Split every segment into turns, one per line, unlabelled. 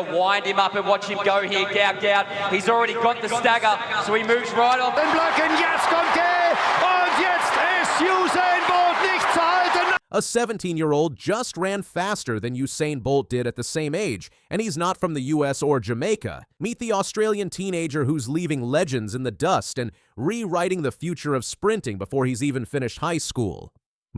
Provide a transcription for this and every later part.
Wind him up and watch him go here, Gout Gout. He's already got the stagger, so he moves right on.
Den Blocken, jetzt kommt er! Und jetzt ist Usain Bolt nicht zu halten!
A 17-year-old just ran faster than Usain Bolt did at the same age, and he's not from the US or Jamaica. Meet the Australian teenager who's leaving legends in the dust and rewriting the future of sprinting before he's even finished high school.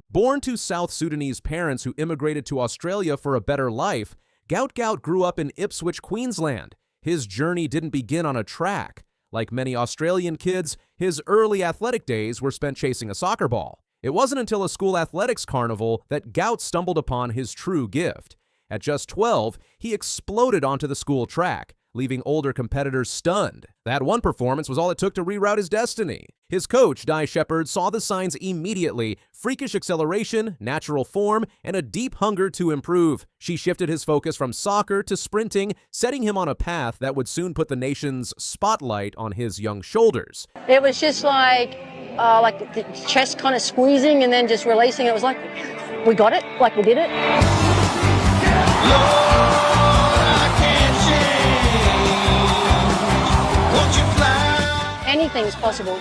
Born to South Sudanese parents who immigrated to Australia for a better life, Gout Gout grew up in Ipswich, Queensland. His journey didn't begin on a track. Like many Australian kids, his early athletic days were spent chasing a soccer ball. It wasn't until a school athletics carnival that Gout stumbled upon his true gift. At just 12, he exploded onto the school track, leaving older competitors stunned. That one performance was all it took to reroute his destiny. His coach, Di Shepherd, saw the signs immediately: freakish acceleration, natural form, and a deep hunger to improve. She shifted his focus from soccer to sprinting, setting him on a path that would soon put the nation's spotlight on his young shoulders.
It was just like the chest kind of squeezing and then just releasing. It was like, we got it, like we did it. Anything's possible.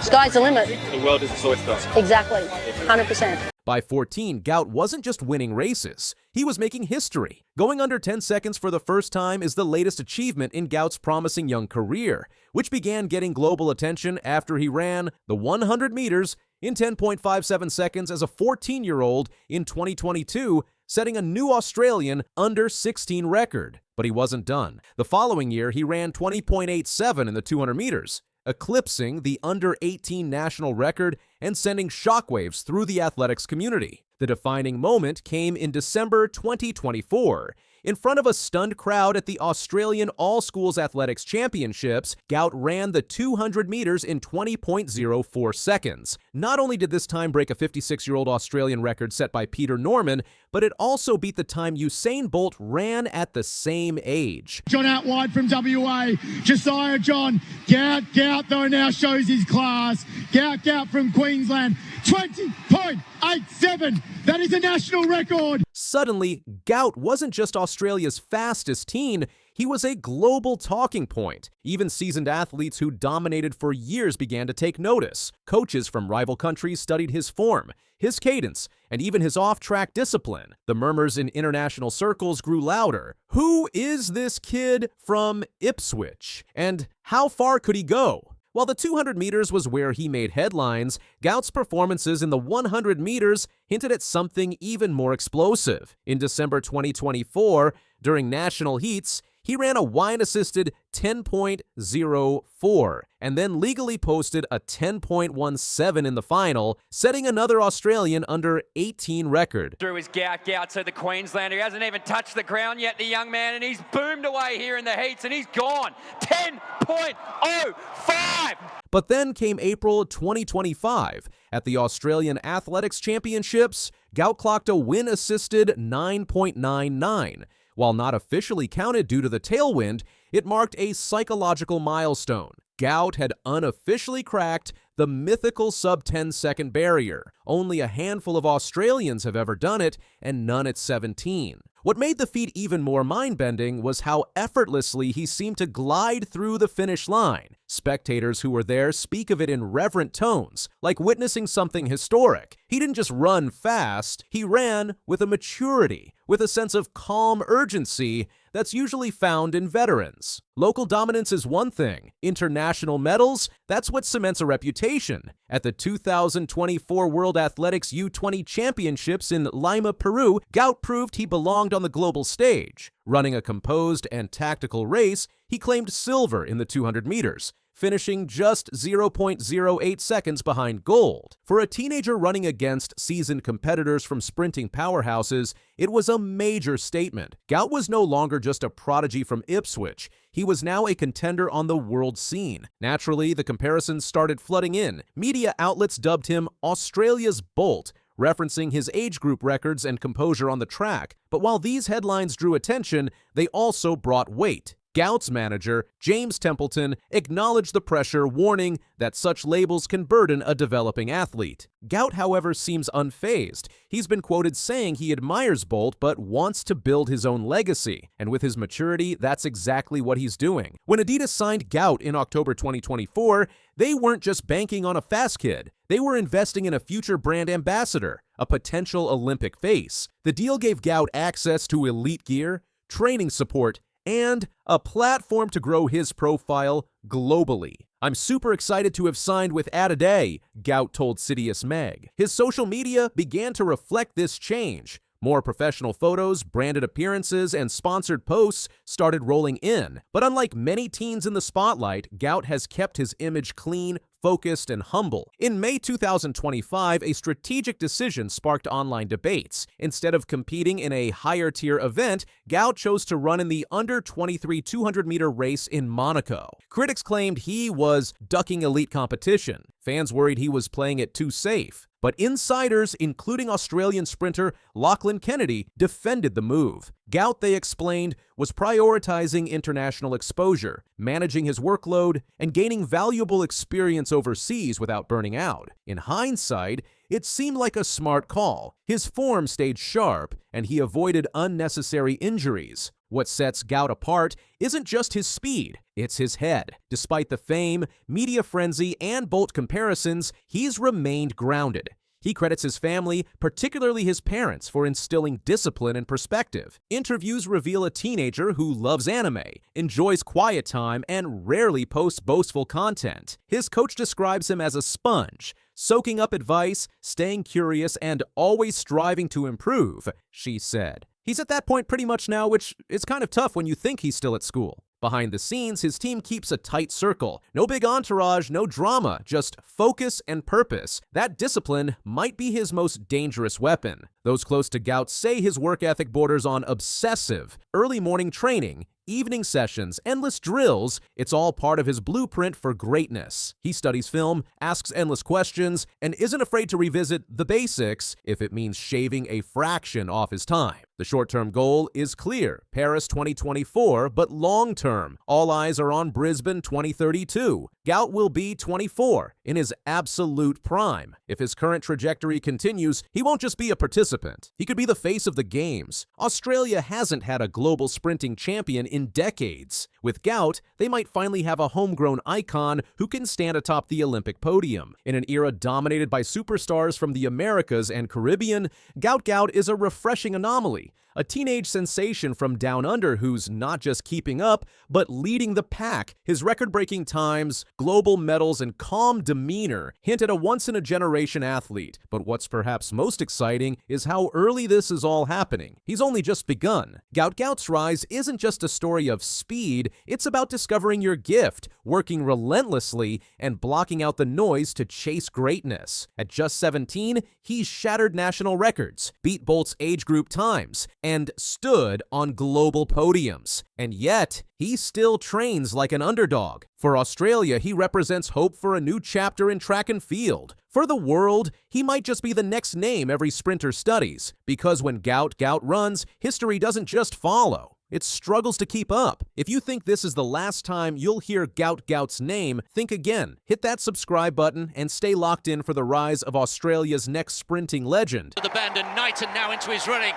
Sky's the limit.
The world is a oyster.
Exactly, 100%.
By 14, Gout wasn't just winning races. He was making history. Going under 10 seconds for the first time is the latest achievement in Gout's promising young career, which began getting global attention after he ran the 100 meters in 10.57 seconds as a 14-year-old in 2022, setting a new Australian under 16 record. But he wasn't done. The following year, he ran 20.87 in the 200 meters, eclipsing the under-18 national record and sending shockwaves through the athletics community. The defining moment came in December 2024. In front of a stunned crowd at the Australian All-Schools Athletics Championships, Gout ran the 200 meters in 20.04 seconds. Not only did this time break a 56-year-old Australian record set by Peter Norman, but it also beat the time Usain Bolt ran at the same age.
John out wide from WA, Josiah John. Gout Gout though now shows his class. Gout Gout from Queensland, 20.87. That is a national record.
Suddenly, Gout wasn't just Australia's fastest teen, he was a global talking point. Even seasoned athletes who dominated for years began to take notice. Coaches from rival countries studied his form, his cadence, and even his off-track discipline. The murmurs in international circles grew louder. Who is this kid from Ipswich? And how far could he go? While the 200 meters was where he made headlines, Gout's performances in the 100 meters hinted at something even more explosive. In December 2024, during national heats, he ran a wine-assisted 10.04 and then legally posted a 10.17 in the final, setting another Australian under 18 record.
Through his Gout Gout to the Queenslander. He hasn't even touched the ground yet, the young man, and he's boomed away here in the heats, and he's gone. 10.05!
But then came April 2025. At the Australian Athletics Championships, Gout clocked a win-assisted 9.99. While not officially counted due to the tailwind, it marked a psychological milestone. Gout had unofficially cracked the mythical sub-10-second barrier. Only a handful of Australians have ever done it, and none at 17. What made the feat even more mind-bending was how effortlessly he seemed to glide through the finish line. Spectators who were there speak of it in reverent tones, like witnessing something historic. He didn't just run fast, he ran with a maturity, with a sense of calm urgency that's usually found in veterans. Local dominance is one thing. International medals, that's what cements a reputation. At the 2024 World Athletics U20 Championships in Lima, Peru, Gout proved he belonged on the global stage. Running a composed and tactical race, he claimed silver in the 200 meters, finishing just 0.08 seconds behind gold. For a teenager running against seasoned competitors from sprinting powerhouses, it was a major statement. Gout was no longer just a prodigy from Ipswich. He was now a contender on the world scene. Naturally, the comparisons started flooding in. Media outlets dubbed him Australia's Bolt, referencing his age group records and composure on the track. But while these headlines drew attention, they also brought weight. Gout's manager, James Templeton, acknowledged the pressure, warning that such labels can burden a developing athlete. Gout, however, seems unfazed. He's been quoted saying he admires Bolt but wants to build his own legacy, and with his maturity, that's exactly what he's doing. When Adidas signed Gout in October 2024, they weren't just banking on a fast kid. They were investing in a future brand ambassador, a potential Olympic face. The deal gave Gout access to elite gear, training support, and a platform to grow his profile globally. "I'm super excited to have signed with Adidas," Gout told Citius Mag. His social media began to reflect this change. More professional photos, branded appearances, and sponsored posts started rolling in. But unlike many teens in the spotlight, Gout has kept his image clean, focused, and humble. In May 2025, a strategic decision sparked online debates. Instead of competing in a higher-tier event, Gout chose to run in the under-23 200-meter race in Monaco. Critics claimed he was ducking elite competition. Fans worried he was playing it too safe. But insiders, including Australian sprinter Lachlan Kennedy, defended the move. Gout, they explained, was prioritizing international exposure, managing his workload, and gaining valuable experience overseas without burning out. In hindsight, it seemed like a smart call. His form stayed sharp, and he avoided unnecessary injuries. What sets Gout apart isn't just his speed, it's his head. Despite the fame, media frenzy, and Bolt comparisons, he's remained grounded. He credits his family, particularly his parents, for instilling discipline and perspective. Interviews reveal a teenager who loves anime, enjoys quiet time, and rarely posts boastful content. His coach describes him as a sponge, soaking up advice, staying curious, and always striving to improve, she said. He's at that point pretty much now, which is kind of tough when you think he's still at school. Behind the scenes, his team keeps a tight circle. No big entourage, no drama, just focus and purpose. That discipline might be his most dangerous weapon. Those close to Gout say his work ethic borders on obsessive. Early morning training, evening sessions, endless drills, it's all part of his blueprint for greatness. He studies film, asks endless questions, and isn't afraid to revisit the basics if it means shaving a fraction off his time. The short-term goal is clear, Paris 2024, but long-term, all eyes are on Brisbane 2032. Gout will be 24, in his absolute prime. If his current trajectory continues, he won't just be a participant. He could be the face of the Games. Australia hasn't had a global sprinting champion in decades. With Gout, they might finally have a homegrown icon who can stand atop the Olympic podium. In an era dominated by superstars from the Americas and Caribbean, Gout Gout is a refreshing anomaly. A teenage sensation from down under who's not just keeping up, but leading the pack. His record-breaking times, global medals, and calm demeanor hint at a once-in-a-generation athlete. But what's perhaps most exciting is how early this is all happening. He's only just begun. Gout Gout's rise isn't just a story of speed, it's about discovering your gift, working relentlessly, and blocking out the noise to chase greatness. At just 17, he's shattered national records, beat Bolt's age group times, and stood on global podiums. And yet, he still trains like an underdog. For Australia, he represents hope for a new chapter in track and field. For the world, he might just be the next name every sprinter studies. Because when Gout Gout runs, history doesn't just follow. It struggles to keep up. If you think this is the last time you'll hear Gout Gout's name, think again. Hit that subscribe button and stay locked in for the rise of Australia's next sprinting legend.
The bend, and Knighton now into his running.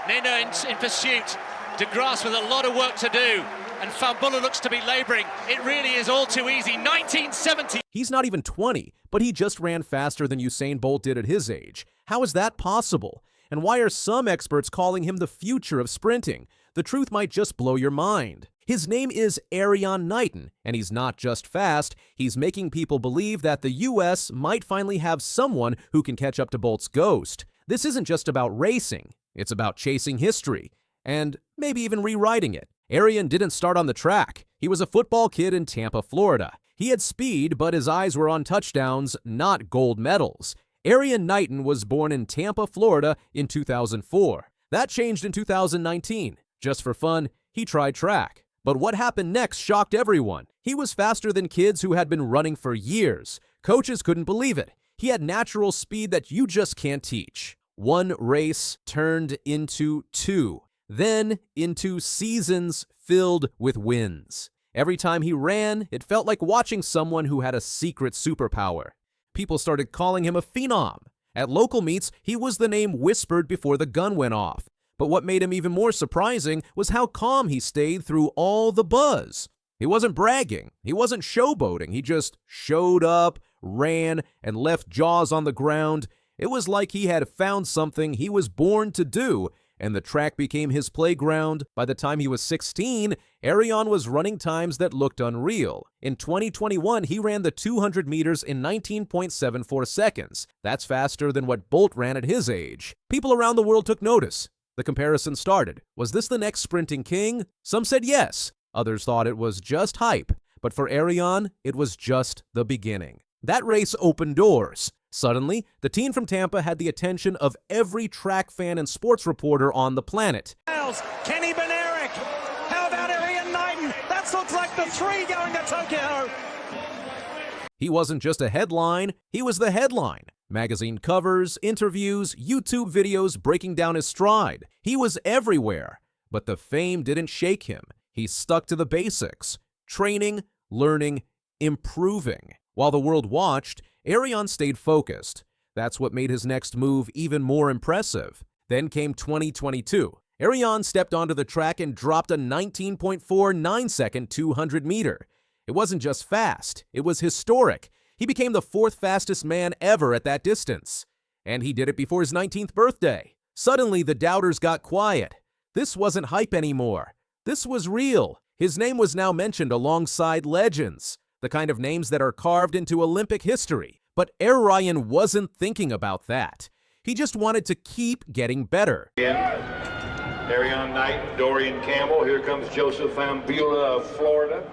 Nina in pursuit. De Grasse with a lot of work to do. And Fambulla looks to be labouring. It really is all too easy. 1970.
He's not even 20, but he just ran faster than Usain Bolt did at his age. How is that possible? And why are some experts calling him the future of sprinting? The truth might just blow your mind. His name is Erriyon Knighton, and he's not just fast, he's making people believe that the US might finally have someone who can catch up to Bolt's ghost. This isn't just about racing, it's about chasing history, and maybe even rewriting it. Erriyon didn't start on the track. He was a football kid in Tampa, Florida. He had speed, but his eyes were on touchdowns, not gold medals. Erriyon Knighton was born in Tampa, Florida in 2004. That changed in 2019. Just for fun, he tried track. But what happened next shocked everyone. He was faster than kids who had been running for years. Coaches couldn't believe it. He had natural speed that you just can't teach. One race turned into two. Then into seasons filled with wins. Every time he ran, it felt like watching someone who had a secret superpower. People started calling him a phenom. At local meets, he was the name whispered before the gun went off. But what made him even more surprising was how calm he stayed through all the buzz. He wasn't bragging, he wasn't showboating, he just showed up, ran, and left jaws on the ground. It was like he had found something he was born to do, and the track became his playground. By the time he was 16, Erriyon was running times that looked unreal. In 2021, he ran the 200 meters in 19.74 seconds. That's faster than what Bolt ran at his age. People around the world took notice. The comparison started. Was this the next sprinting king? Some said yes. Others thought it was just hype. But for Erriyon, it was just the beginning. That race opened doors. Suddenly, the teen from Tampa had the attention of every track fan and sports reporter on the planet.
Kenny Bednarek. How about Erriyon Knighton? That looks like the three going to Tokyo.
He wasn't just a headline, he was the headline. Magazine covers, interviews, YouTube videos breaking down his stride. He was everywhere. But the fame didn't shake him. He stuck to the basics. Training, learning, improving. While the world watched, Erriyon stayed focused. That's what made his next move even more impressive. Then came 2022. Erriyon stepped onto the track and dropped a 19.49-second 200 meter. It wasn't just fast, it was historic. He became the fourth fastest man ever at that distance. And he did it before his 19th birthday. Suddenly, the doubters got quiet. This wasn't hype anymore. This was real. His name was now mentioned alongside legends, the kind of names that are carved into Olympic history. But Erriyon wasn't thinking about that. He just wanted to keep getting better.
Erriyon Knighton, Dorian Campbell, here comes Joseph Ambula of Florida.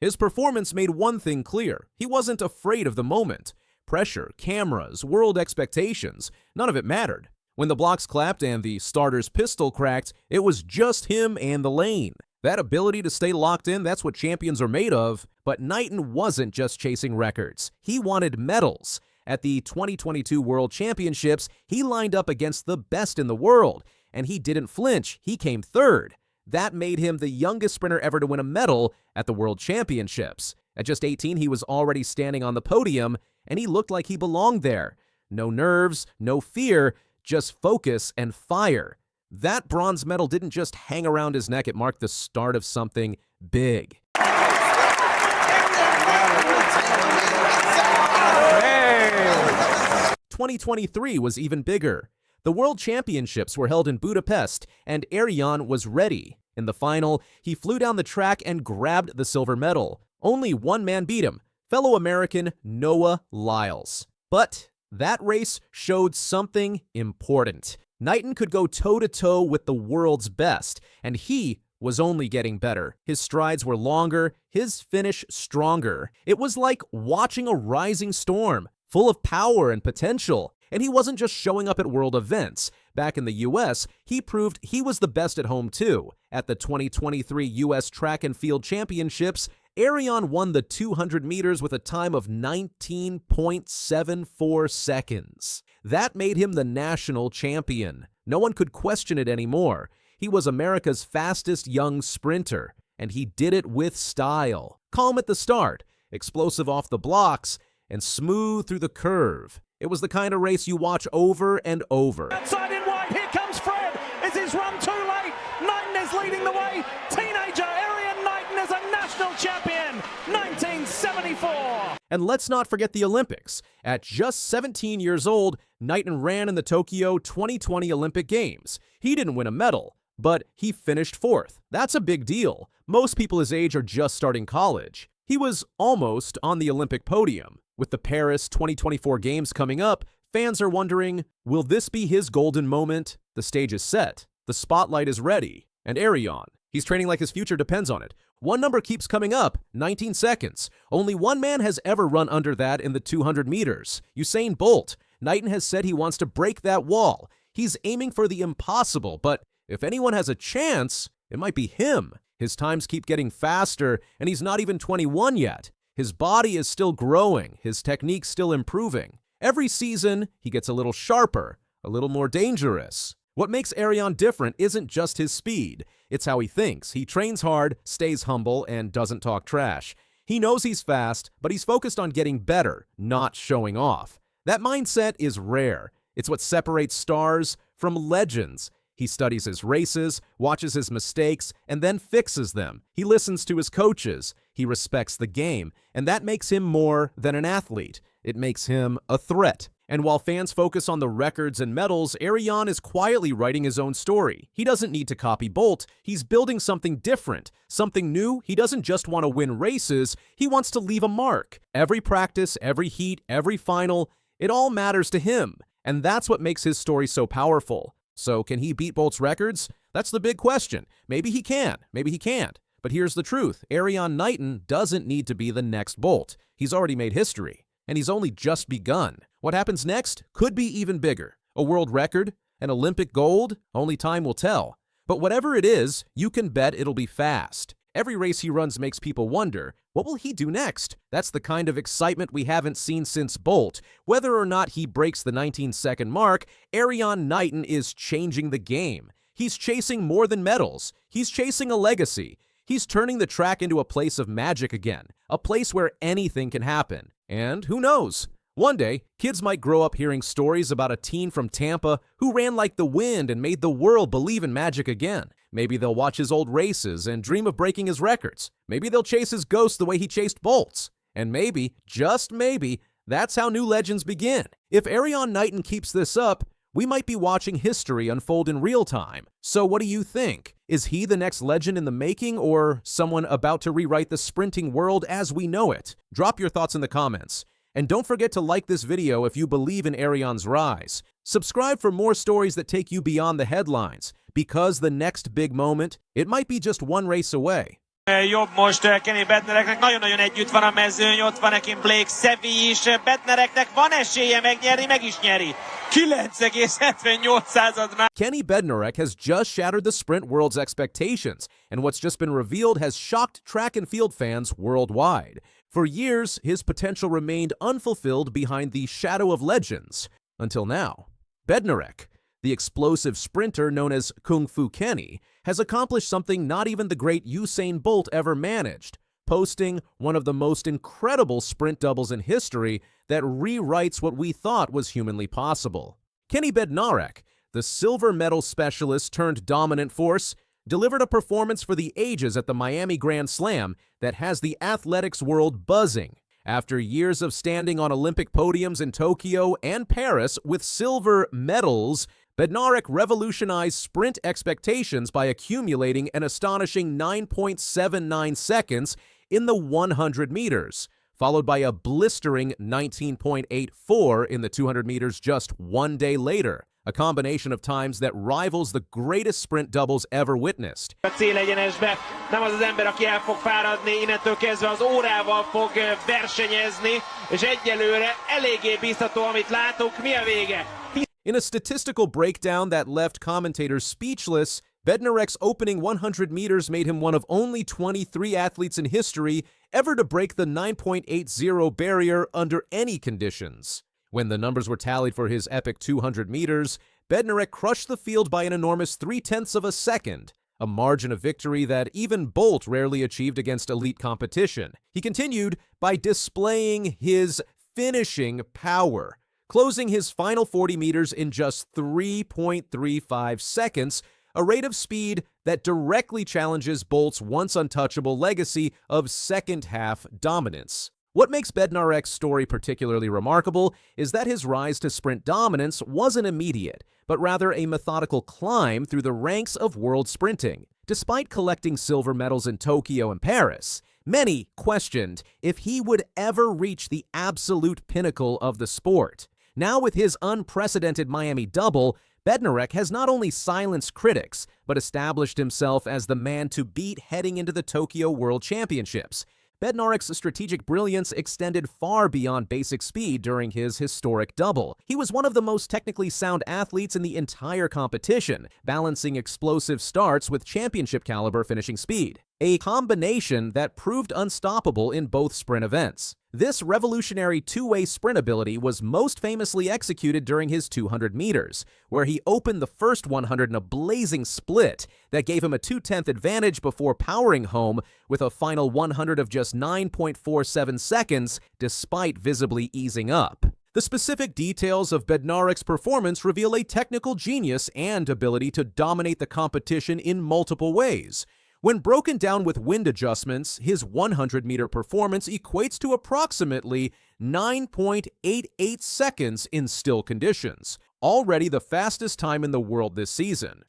His performance made one thing clear. He wasn't afraid of the moment. Pressure, cameras, world expectations, none of it mattered. When the blocks clapped and the starter's pistol cracked, it was just him and the lane. That ability to stay locked in, that's what champions are made of. But Knighton wasn't just chasing records. He wanted medals. At the 2022 World Championships, he lined up against the best in the world, and he didn't flinch. He came third. That made him the youngest sprinter ever to win a medal at the World Championships. At just 18, he was already standing on the podium, and he looked like he belonged there. No nerves, no fear, just focus and fire. That bronze medal didn't just hang around his neck, it marked the start of something big. 2023 was even bigger. The World Championships were held in Budapest, and Erriyon was ready. In the final, he flew down the track and grabbed the silver medal. Only one man beat him, fellow American Noah Lyles. But that race showed something important. Knighton could go toe-to-toe with the world's best, and he was only getting better. His strides were longer, his finish stronger. It was like watching a rising storm, full of power and potential. And he wasn't just showing up at world events. Back in the US, he proved he was the best at home too. At the 2023 US Track and Field Championships, Erriyon won the 200 meters with a time of 19.74 seconds. That made him the national champion. No one could question it anymore. He was America's fastest young sprinter, and he did it with style. Calm at the start, explosive off the blocks, and smooth through the curve. It was the kind of race you watch over and over.
Outside in white, here comes Fred. Is his run too late? Knighton is leading the way. Teenager Erriyon Knighton is a national champion. 1974.
And let's not forget the Olympics. At just 17 years old, Knighton ran in the Tokyo 2020 Olympic Games. He didn't win a medal, but he finished fourth. That's a big deal. Most people his age are just starting college. He was almost on the Olympic podium. With the Paris 2024 Games coming up, fans are wondering, will this be his golden moment? The stage is set. The spotlight is ready. And Erriyon, he's training like his future depends on it. One number keeps coming up, 19 seconds. Only one man has ever run under that in the 200 meters, Usain Bolt. Knighton has said he wants to break that wall. He's aiming for the impossible, but if anyone has a chance, it might be him. His times keep getting faster, and he's not even 21 yet. His body is still growing, his technique still improving. Every season, he gets a little sharper, a little more dangerous. What makes Erriyon different isn't just his speed, it's how he thinks. He trains hard, stays humble, and doesn't talk trash. He knows he's fast, but he's focused on getting better, not showing off. That mindset is rare. It's what separates stars from legends. He studies his races, watches his mistakes, and then fixes them. He listens to his coaches. He respects the game, and that makes him more than an athlete. It makes him a threat. And while fans focus on the records and medals, Erriyon is quietly writing his own story. He doesn't need to copy Bolt. He's building something different, something new. He doesn't just want to win races. He wants to leave a mark. Every practice, every heat, every final, it all matters to him. And that's what makes his story so powerful. So can he beat Bolt's records? That's the big question. Maybe he can, maybe he can't. But here's the truth. Erriyon Knighton doesn't need to be the next Bolt. He's already made history. And he's only just begun. What happens next could be even bigger. A world record? An Olympic gold? Only time will tell. But whatever it is, you can bet it'll be fast. Every race he runs makes people wonder, what will he do next? That's the kind of excitement we haven't seen since Bolt. Whether or not he breaks the 19-second mark, Erriyon Knighton is changing the game. He's chasing more than medals. He's chasing a legacy. He's turning the track into a place of magic again, a place where anything can happen. And who knows? One day, kids might grow up hearing stories about a teen from Tampa who ran like the wind and made the world believe in magic again. Maybe they'll watch his old races and dream of breaking his records. Maybe they'll chase his ghost the way he chased Bolt's. And maybe, just maybe, that's how new legends begin. If Erriyon Knighton keeps this up, we might be watching history unfold in real time. So what do you think? Is he the next legend in the making, or someone about to rewrite the sprinting world as we know it? Drop your thoughts in the comments. And don't forget to like this video if you believe in Erriyon's rise. Subscribe for more stories that take you beyond the headlines, because the next big moment, it might be just one race away.
Jobb most Kenny Bednareknek, nagyon-nagyon együtt van a mezőny, ott van nekin Blake Sevi is, Bednareknek van esélye megnyerni, meg is nyeri. 9,78 már.
Kenny Bednarek has just shattered the sprint world's expectations, and what's just been revealed has shocked track and field fans worldwide. For years, his potential remained unfulfilled behind the shadow of legends, until now. Bednarek, the explosive sprinter known as Kung Fu Kenny, has accomplished something not even the great Usain Bolt ever managed, posting one of the most incredible sprint doubles in history that rewrites what we thought was humanly possible. Kenny Bednarek, the silver medal specialist turned dominant force, delivered a performance for the ages at the Miami Grand Slam that has the athletics world buzzing. After years of standing on Olympic podiums in Tokyo and Paris with silver medals, Bednarek revolutionized sprint expectations by accumulating an astonishing 9.79 seconds in the 100 meters, followed by a blistering 19.84 in the 200 meters just one day later, a combination of times that rivals the greatest sprint doubles ever witnessed.
A célegyenesbe nem az az ember, aki el fog fáradni, innentől kezdve az órával fog versenyezni, és egyelőre eléggé biztató, amit látunk. Mi a vége?
In a statistical breakdown that left commentators speechless, Bednarek's opening 100 meters made him one of only 23 athletes in history ever to break the 9.80 barrier under any conditions. When the numbers were tallied for his epic 200 meters, Bednarek crushed the field by an enormous 0.3 of a second, a margin of victory that even Bolt rarely achieved against elite competition. He continued by displaying his finishing power, closing his final 40 meters in just 3.35 seconds, a rate of speed that directly challenges Bolt's once untouchable legacy of second-half dominance. What makes Bednarek's story particularly remarkable is that his rise to sprint dominance wasn't immediate, but rather a methodical climb through the ranks of world sprinting. Despite collecting silver medals in Tokyo and Paris, many questioned if he would ever reach the absolute pinnacle of the sport. Now with his unprecedented Miami double, Bednarek has not only silenced critics, but established himself as the man to beat heading into the Tokyo World Championships. Bednarek's strategic brilliance extended far beyond basic speed during his historic double. He was one of the most technically sound athletes in the entire competition, balancing explosive starts with championship-caliber finishing speed, a combination that proved unstoppable in both sprint events. This revolutionary two-way sprint ability was most famously executed during his 200 meters, where he opened the first 100 in a blazing split that gave him a 2/10 advantage before powering home with a final 100 of just 9.47 seconds, despite visibly easing up. The specific details of Bednarek's performance reveal a technical genius and ability to dominate the competition in multiple ways. When broken down with wind adjustments, his 100-meter performance equates to approximately 9.88 seconds in still conditions, already the fastest time in the world this season.